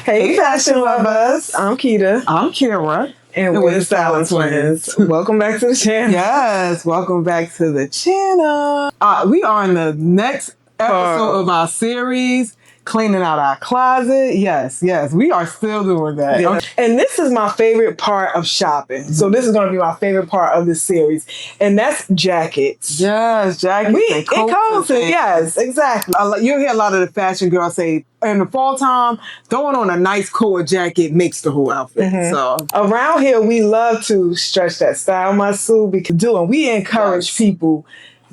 Hey, fashion lovers. I'm Keita. I'm Kira. And we're the Styling Twins. Welcome back to the channel. Yes, welcome back to the channel. We are in the next episode of our series, cleaning out our closet. Yes, we are still doing that. Yeah. And this is my favorite part of shopping. So this is going to be my favorite part of this series. And that's jackets. Yes, jackets and coats. Yes, exactly. You'll hear a lot of the fashion girls say, in the fall time, throwing on a nice coat or jacket makes the whole outfit. So around here, we love to stretch that style muscle. We encourage people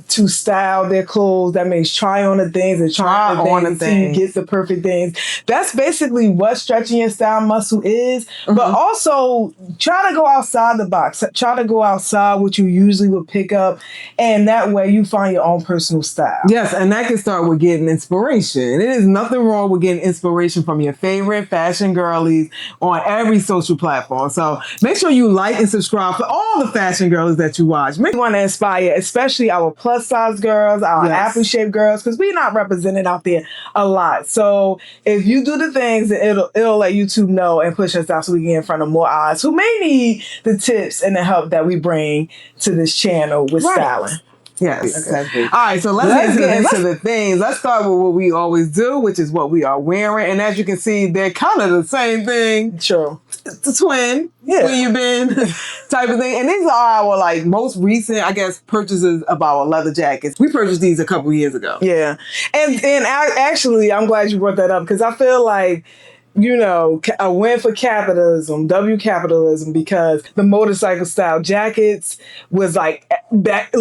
to style their clothes. That means try on the things and try on the things until you get the perfect things. That's basically what stretching your style muscle is. But also try to go outside the box. Try to go outside what you usually would pick up, and that way you find your own personal style. Yes, and that can start with getting inspiration. It is nothing wrong with getting inspiration from your favorite fashion girlies on every social platform. So make sure you like and subscribe for all the fashion girlies that you watch. We want to inspire, especially our plus size girls, our apple shaped girls, because we're not represented out there a lot. So if you do the things, it'll let YouTube know and push us out so we can get in front of more eyes who may need the tips and the help that we bring to this channel with styling. Yes, exactly. All right, so let's get into the things. Let's start with what we always do, which is what we are wearing. And as you can see, they're kind of the same thing. Sure. The twin, where you been, type of thing. And these are our most recent, I guess, purchases of our leather jackets. We purchased these a couple years ago. Yeah. And actually, I'm glad you brought that up because I feel like, you know, a win for capitalism, capitalism, because the motorcycle style jackets was like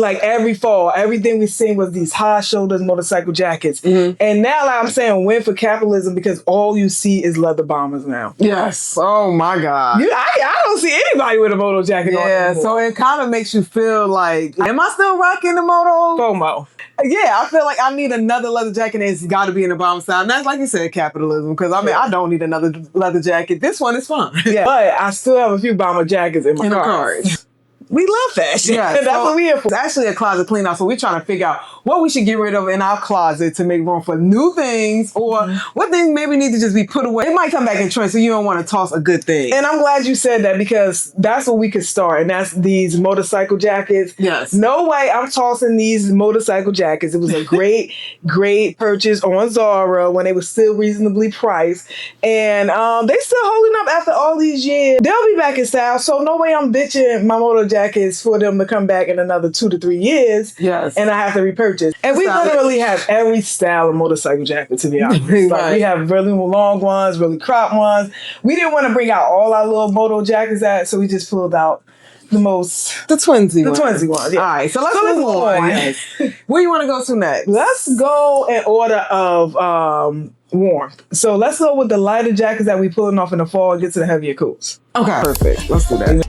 every fall, everything we seen was these high shoulders motorcycle jackets. And now I'm saying win for capitalism because all you see is leather bombers now. Yes. Oh my God. I don't see anybody with a moto jacket on anymore. So it kind of makes you feel like, am I still rocking the moto? FOMO. Yeah, I feel like I need another leather jacket and it's got to be in the bomber style. And that's, like you said, capitalism. Because, I mean, I don't need another leather jacket. This one is fine. Yeah. But I still have a few bomber jackets in my car. We love fashion. Yeah, that's what we're here for. It's actually a closet clean out, so we're trying to figure out what we should get rid of in our closet to make room for new things, or what things maybe need to just be put away. It might come back in trend, so you don't want to toss a good thing. And I'm glad you said that because that's what we could start, and that's these motorcycle jackets. Yes. No way I'm tossing these motorcycle jackets. It was a great, great purchase on Zara when they were still reasonably priced, and they still holding up after all these years. They'll be back in style, so no way I'm ditching my motor jackets for them to come back in another 2 to 3 years. Yes. And I have to repurchase. And we literally have every style of motorcycle jacket, to be honest. We have really long ones, really cropped ones. We didn't want to bring out all our little moto jackets, so we just pulled out the twinsy ones. Yeah. All right, so let's move on. Yes. Where you want to go to next? Let's go in order of warmth. So let's go with the lighter jackets that we pulling off in the fall and get to the heavier coats. Okay. Perfect. Let's do that.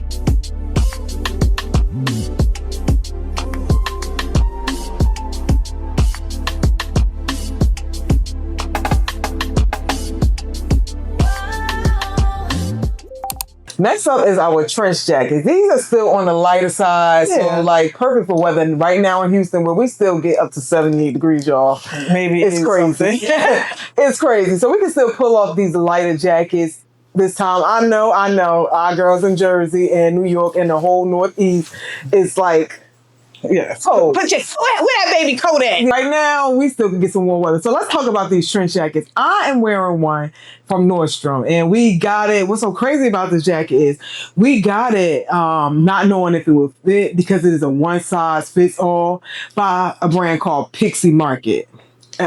Next up is our trench jackets. These are still on the lighter side, so perfect for weather. Right now in Houston, where we still get up to 78 degrees, y'all. Maybe it's crazy. It's crazy. So we can still pull off these lighter jackets this time. I know. Our girls in Jersey and New York and the whole Northeast, it's like, cold. Where that baby coat at? Right now, we still can get some warm weather. So let's talk about these trench jackets. I am wearing one from Nordstrom, and we got it. What's so crazy about this jacket is we got it not knowing if it would fit because it is a one size fits all by a brand called Pixie Market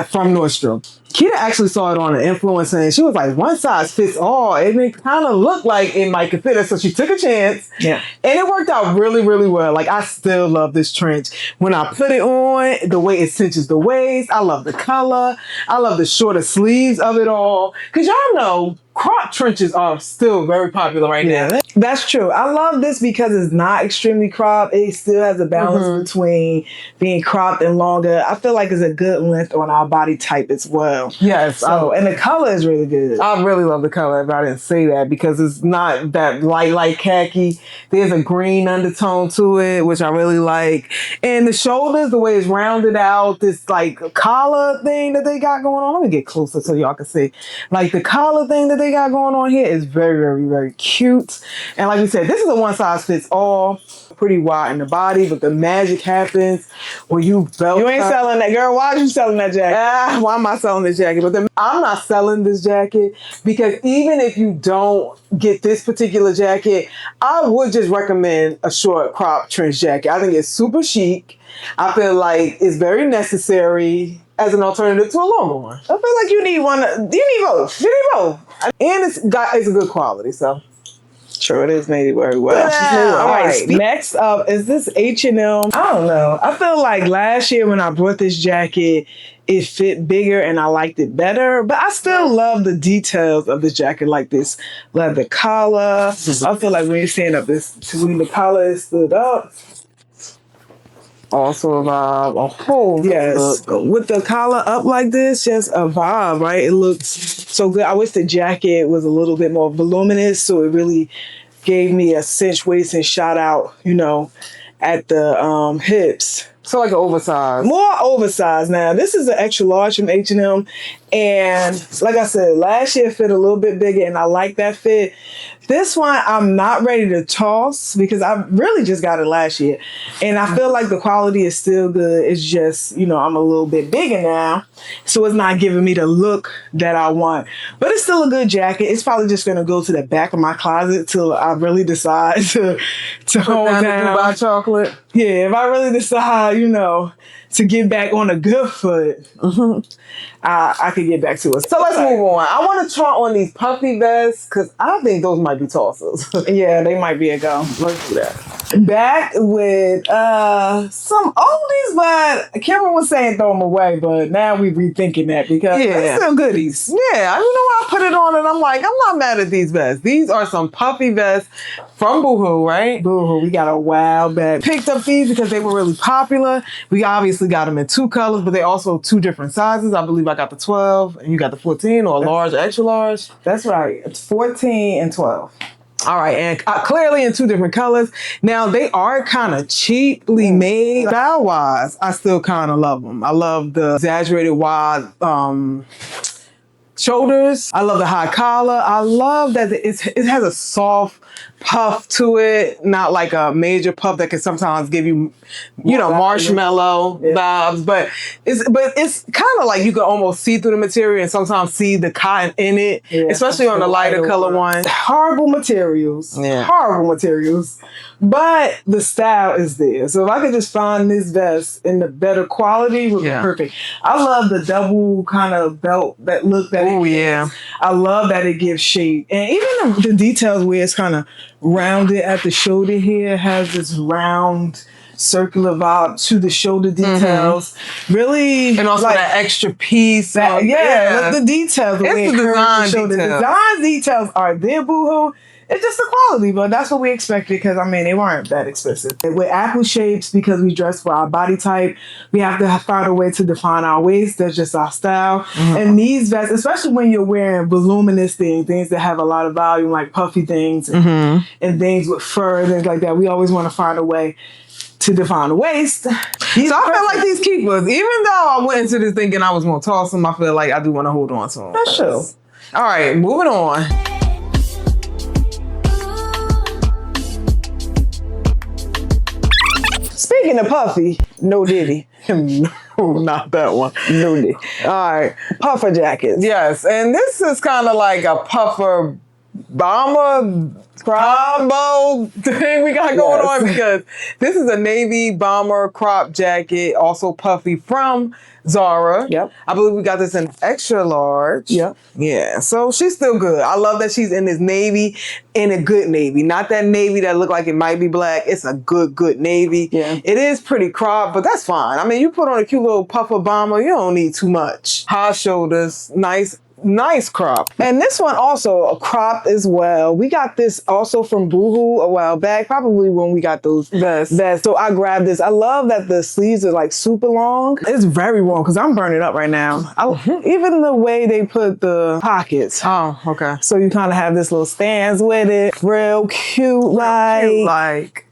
from Nordstrom. Keita actually saw it on an influencer and she was like, one size fits all. And it kind of looked like it might fit us. So she took a chance. Yeah. And it worked out really, really well. Like, I still love this trench. When I put it on, the way it cinches the waist, I love the color. I love the shorter sleeves of it all. Because y'all know, crop trenches are still very popular right now. That's true. I love this because it's not extremely cropped. It still has a balance between being cropped and longer. I feel like it's a good length on our body type as well. know. Yes. So, and the color is really good. I really love the color, if I didn't say that, because it's not that light khaki. There's a green undertone to it, which I really like. And the shoulders, the way it's rounded out, this like collar thing that they got going on. Let me get closer so y'all can see. Like the collar thing that they got going on here is very, very, very cute. And like we said, this is a one size fits all. Pretty wide in the body, but the magic happens when you belt. You ain't selling that, girl. Why are you selling that jacket? Why am I selling this jacket? But I'm not selling this jacket because even if you don't get this particular jacket, I would just recommend a short crop trench jacket. I think it's super chic. I feel like it's very necessary as an alternative to a longer one. I feel like you need one. You need both. You need both. And it's a good quality, so. True, it is made very well. Yeah. All right, next up is this H&M. I don't know. I feel like last year when I brought this jacket, it fit bigger and I liked it better, but I still love the details of the jacket, like this leather collar. I feel like when you're standing up, when the collar is stood up. Also a vibe, a whole yes, look. With the collar up like this, just a vibe, right? It looks so good. I wish the jacket was a little bit more voluminous, so it really gave me a cinch waist and shot out, at the hips. So like an oversized. More oversized now. This is an extra large from H&M. And like I said, last year fit a little bit bigger and I like that fit. This one, I'm not ready to toss because I really just got it last year. And I feel like the quality is still good. It's just, I'm a little bit bigger now. So it's not giving me the look that I want. But it's still a good jacket. It's probably just going to go to the back of my closet till I really decide to hold down. Dubai chocolate. Yeah, if I really decide, to get back on a good foot, I could get back to it. So let's move on. I want to try on these puffy vests because I think those might be tossers. Yeah, they might be a go. Let's do that. Back with some oldies, but Kimber was saying throw them away, but now we rethinking that because they're still goodies. Yeah, I put it on and I'm like, I'm not mad at these vests. These are some puffy vests from Boohoo, right? Boohoo. We got a while back. Picked up these because they were really popular. We obviously got them in 2 colors, but they're also 2 different sizes. I believe I got the 12 and you got the 14 or a large, extra large. That's right. It's 14 and 12. All right, and clearly in 2 different colors. Now, they are kind of cheaply made. Style-wise, I still kind of love them. I love the exaggerated wide shoulders. I love the high collar. I love that it has a soft puff to it, not like a major puff that can sometimes give you, marshmallow vibes. But it's kind of like you can almost see through the material and sometimes see the cotton in it, especially on the lighter color one. Horrible materials. Yeah. Horrible materials. But the style is there. So if I could just find this vest in the better quality, would be perfect. I love the double kind of belt that look that it gives. I love that it gives shape. And even the details where it's kind of rounded at the shoulder here has this round circular vibe to the shoulder details. Really, and also that extra piece. The details. It's the design details. The design details are there, Boohoo. It's just the quality, but that's what we expected because, they weren't that expensive. With apple shapes, because we dress for our body type, we have to find a way to define our waist. That's just our style. And these vests, especially when you're wearing voluminous things that have a lot of volume, like puffy things and things with fur, things like that, we always want to find a way to define the waist. So I feel like these keepers, even though I went into this thinking I was going to toss them, I feel like I do want to hold on to them. That's true. All right, moving on. Speaking of Puffy, no Diddy. No, not that one. No Diddy. All right. Puffer jackets. Yes, and this is kind of like a puffer bomber combo thing we got going on because this is a navy bomber crop jacket, also puffy from Zara. Yep. I believe we got this in extra large. Yep. Yeah. So she's still good. I love that she's in this navy, in a good navy. Not that navy that look like it might be black. It's a good navy. Yeah. It is pretty cropped, but that's fine. You put on a cute little puffer bomber, you don't need too much. High shoulders, nice nice crop. And this one also a crop as well. We got this also from Boohoo a while back, probably when we got those vests. So I grabbed this. I love that the sleeves are like super long. It's very warm because I'm burning up right now. Even the way they put the pockets. Oh, okay. So you kind of have this little stands with it. Real cute, like.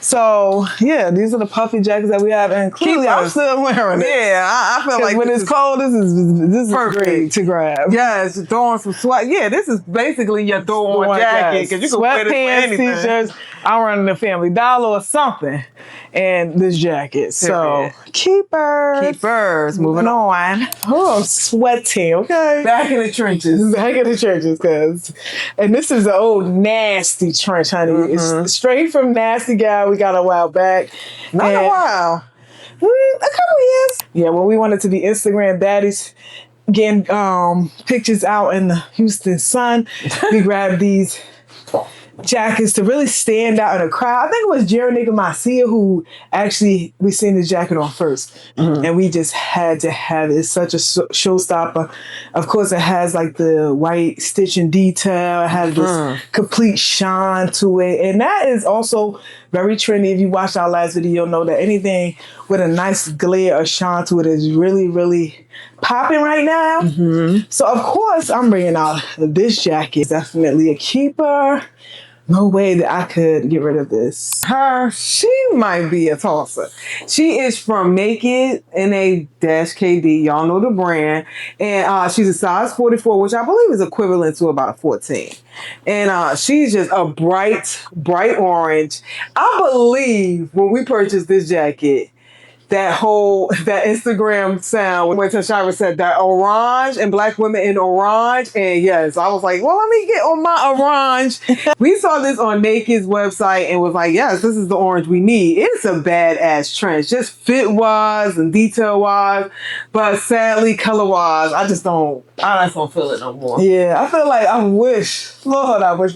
So yeah, these are the puffy jackets that we have, and clearly I'm still wearing it. Yeah, I feel like when it's cold, this is perfect. Great to grab. Yes, throw on some sweat. Yeah, this is basically your throw on jacket because you can wear this for anything. T-shirts. I'm running the Family Dollar or something, and this jacket. So keepers. Moving on. Oh, I'm sweating. Okay, back in the trenches, and this is an old nasty trench, honey. It's straight from Nasty Guy. We got a while back. Not a while. A couple years. Yeah, when we wanted to be Instagram baddies, getting pictures out in the Houston sun, we grabbed these jackets to really stand out in a crowd. I think it was Jerry Nigga Macia who actually we seen the jacket on first, and we just had to have it. It's such a showstopper. Of course, it has like the white stitching detail. It has this complete shine to it, and that is also very trendy. If you watched our last video, you'll know that anything with a nice glare or shine to it is really, really popping right now. So of course, I'm bringing out this jacket. Definitely a keeper. No way that I could get rid of this. She might be a tosser. She is from Naked NA-KD. Y'all know the brand. And she's a size 44, which I believe is equivalent to about a 14. And she's just a bright orange. I believe when we purchased this jacket, that Instagram sound when Tashira said that orange and black women in orange. And yes, I was like, well, let me get on my orange. We saw this on Naked's website and was like, yes, this is the orange we need. It's a badass trench, just fit wise and detail wise, but sadly color wise, I just don't feel it no more. Yeah, I feel like I wish we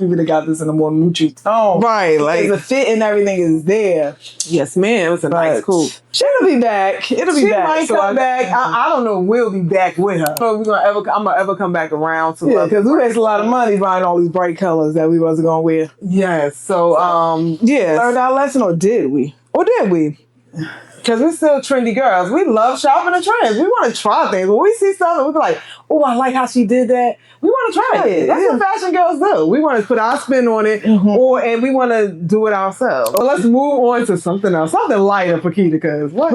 would have got this in a more neutral tone. Right, like the fit and everything is there. Yes, man, it was a nice coupe. She'll be back. She might come back. I don't know. We'll be back with her. So I'm gonna ever come back around to because we waste a lot of money buying all these bright colors that we wasn't gonna wear. Yes. So learned our lesson, or did we? Because we're still trendy girls. We love shopping the trends. We want to try things. When we see something, we be like, oh, I like how she did that. We want to try it. That's what fashion girls do. We want to put our spin on it, and we want to do it ourselves. So let's move on to something else. Something lighter for Keita, because what?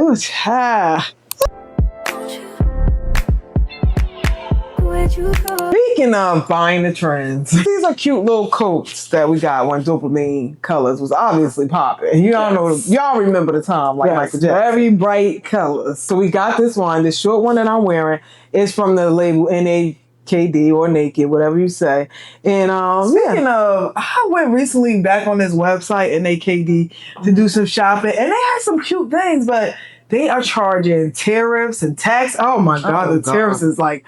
Speaking of buying the trends, these are cute little coats that we got when Dopamine colors was obviously popping. Y'all remember the time, like Michael Jackson. Very bright colors. So we got this one. This short one that I'm wearing is from the label NA-KD or Naked, whatever you say. And speaking of, I went recently back on this website NA-KD to do some shopping, and they had some cute things, but they are charging tariffs and tax. Oh my God, the tariffs is like,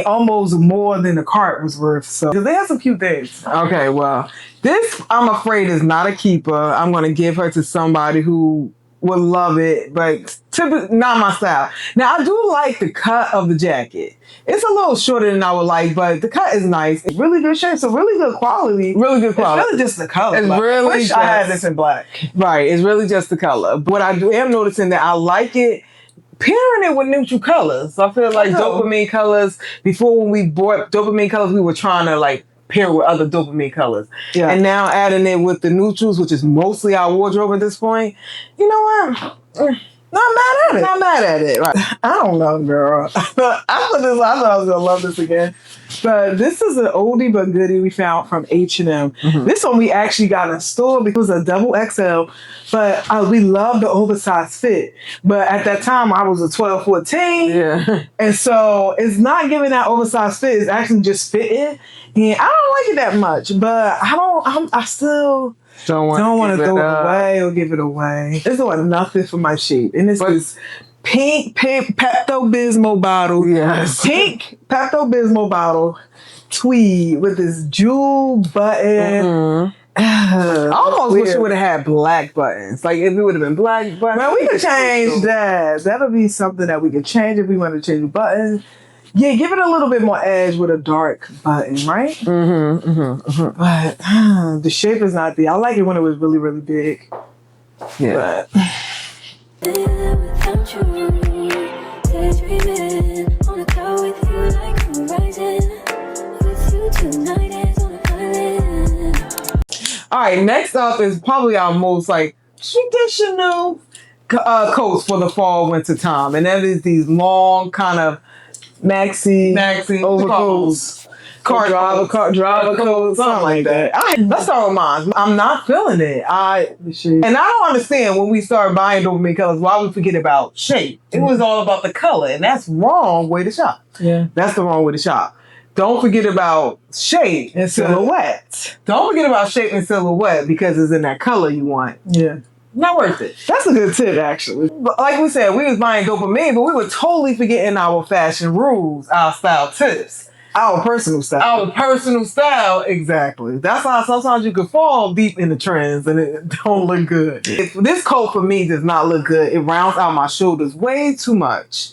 almost more than the cart was worth. So they have some cute things. Okay, well, this I'm afraid is not a keeper. I'm going to give her to somebody who would love it, but not my style. Now, I do like the cut of the jacket. It's a little shorter than I would like, but the cut is nice. It's really good shape, so really good quality. Really good quality. It's really just the color. It's really I wish I had this in black. Right, it's really just the color. But I am noticing that I like it pairing it with neutral colors. I feel like Dopamine colors, before when we bought Dopamine colors, we were trying to like pair with other Dopamine colors. Yeah. And now adding it with the neutrals, which is mostly our wardrobe at this point, you know what? Not mad at it. Right. I don't know, girl. I thought I was gonna love this again. But this is an oldie but goodie we found from H&M. This one we actually got in store because it was a double XL. But we love the oversized fit. But at that time I was a 12, 14. Yeah. And so it's not giving that oversized fit. It's actually just fitting. And I don't like it that much. But I still don't want to throw it away or give it away. It's doing nothing for my shape. And it's this pink Pepto-Bismol bottle. Yes. Pink Pepto-Bismol bottle tweed with this jewel button. I almost wish it would have had black buttons. Like if it would have been black buttons. Man, we could change that. That'll be something that we could change if we want to change the buttons. Yeah, give it a little bit more edge with a dark button, right? But the shape is not I like it when it was really, really big. Yeah. But all right, next up is probably our most like traditional coats for the fall winter time, and that is these long kind of Maxi overcoats, driver coats, something like that. Let's start with mine. I'm not feeling it. And I don't understand when we start buying Dopamine colors, why we forget about shape. It was all about the color, and that's wrong way to shop. Yeah, that's the wrong way to shop. Don't forget about shape and silhouette. Don't forget about shape and silhouette because it's in that color you want. Yeah. Not worth it. That's a good tip, actually. But like we said, we was buying Dopamine, but we were totally forgetting our fashion rules, our style tips. Our personal style. Our personal style, exactly. That's why sometimes you can fall deep in the trends and it don't look good. If this coat for me does not look good, it rounds out my shoulders way too much.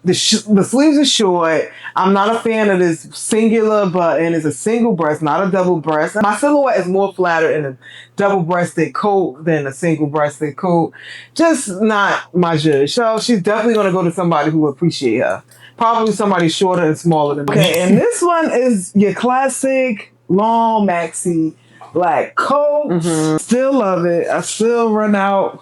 The sleeves are short. I'm not a fan of this singular button. It's a single breast, not a double breast. My silhouette is more flatter in a double-breasted coat than a single-breasted coat. Just not my judge. So she's definitely going to go to somebody who will appreciate her. Probably somebody shorter and smaller than me. Okay, and this one is your classic long maxi black coat. Still love it. I still run out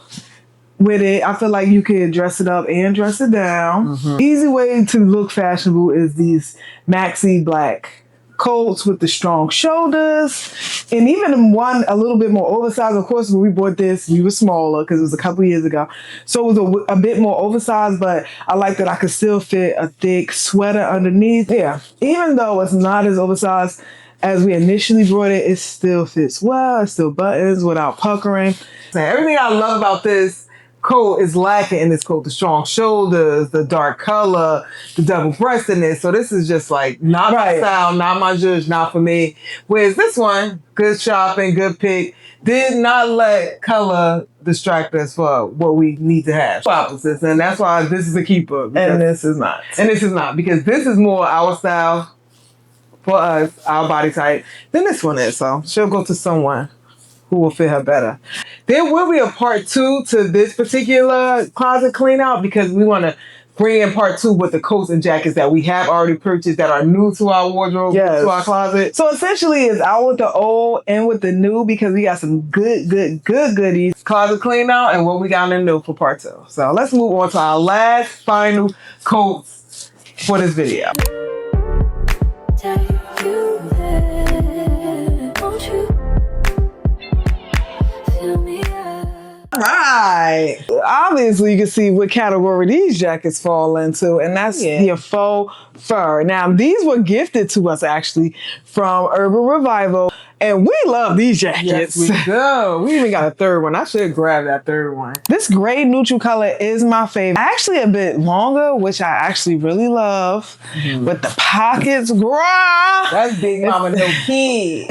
with it. I feel like you can dress it up and dress it down. Easy way to look fashionable is these maxi black coats with the strong shoulders, and even one a little bit more oversized. Of course, when we bought this, we were smaller because it was a couple years ago, so it was a bit more oversized. But I like that I could still fit a thick sweater underneath. Yeah, even though it's not as oversized as we initially brought it, it still fits well. It still buttons without puckering. Everything I love about this coat is lacking in this coat. The strong shoulders, the dark color, the double-breastedness. So this is just like not my style, not my judge, not for me. Whereas this one, good shopping, good pick, did not let color distract us for what we need to have. Opposites, and that's why this is a keeper. And this is not. And this is not, because this is more our style for us, our body type, than this one is. So she'll go to someone who will fit her better. There will be a part 2 to this particular closet clean out because we want to bring in part 2 with the coats and jackets that we have already purchased that are new to our wardrobe, to our closet. So essentially it's out with the old and with the new because we got some good goodies. Closet clean out and what we got in the new for part 2. So let's move on to our last final coats for this video. Right. Obviously, you can see what category these jackets fall into, and that's your faux fur. Now, these were gifted to us actually from Urban Revival, and we love these jackets. Yes, we do. We even got a third one. I should have grabbed that third one. This gray neutral color is my favorite. Actually, a bit longer, which I actually really love. With the pockets, girl. That's Big Mama No Kid.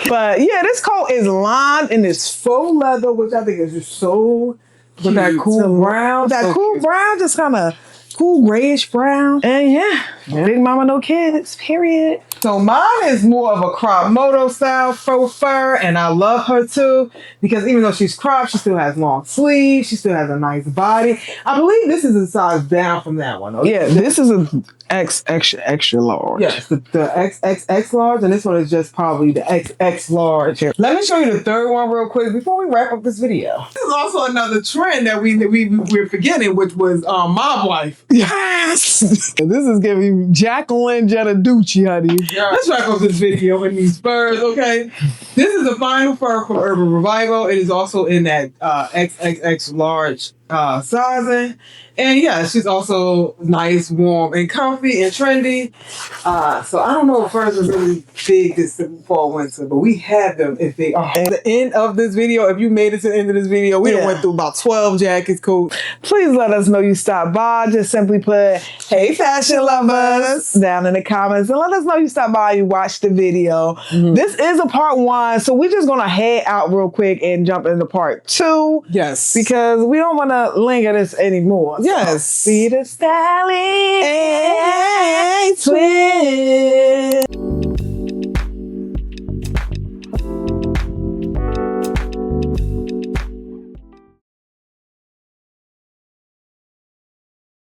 But yeah, this coat is lined in this faux leather, which I think is just so with that cool brown. That cool brown, just kind of cool grayish brown. And Big Mama No Kids, period. So mine is more of a crop moto style faux fur, and I love her too because even though she's cropped, she still has long sleeves. She still has a nice body. I believe this is a size down from that one. Yeah, this is a extra large. Yes, the XXX large, and this one is just probably the XX large. Let me show you the third one real quick before we wrap up this video. This is also another trend that we're forgetting, which was Mob Wife. Yes! This is giving Jacqueline Jettaducci, honey. Yeah. Let's wrap up this video in these furs, okay? This is the final fur from Urban Revival. It is also in that XXX large sizing. And yeah, she's also nice, warm, and comfy and trendy. So I don't know if furs are really big this fall winter, but we have them if they are. At the end of this video, if you made it to the end of this video, we went through about 12 jackets, coats. Please let us know you stopped by. Just simply put, hey fashion lovers, down in the comments and let us know you stopped by, you watched the video. This is a part 1, so we're just gonna head out real quick and jump into part 2. Yes. Because we don't wanna to linger this anymore. Yes. See the stallion. Hey, twin.